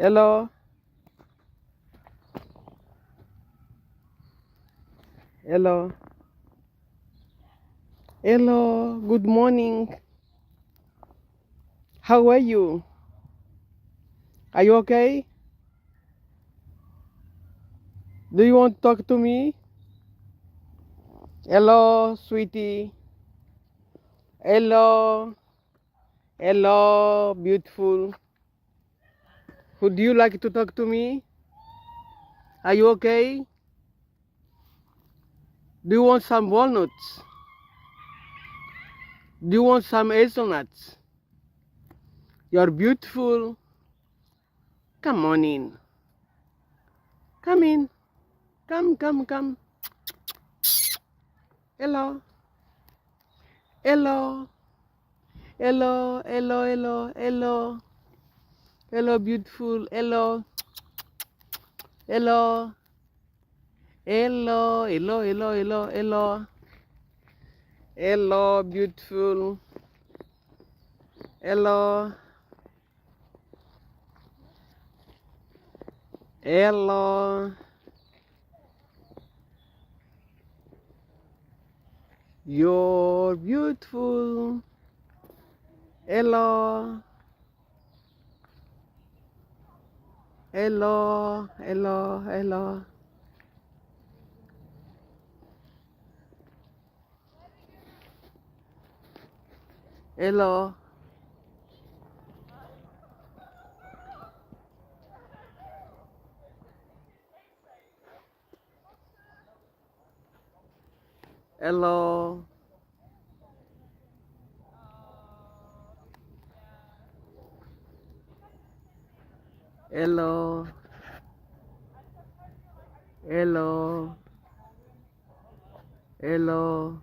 Hello. Hello. Hello. Good morning. How are you? Are you okay? Do you want to talk to me? Hello, sweetie. Hello. Hello, beautiful. Would you like to talk to me? Are you okay? Do you want some walnuts? Do you want some hazelnuts? You're beautiful. Come on in. Come in. Come. Hello. Hello. Hello. Hello, beautiful. Hello. Hello. Hello, beautiful. Hello. Hello. You're beautiful. Hello. Hello. Hello. Hello. Hello. Hello. Hello.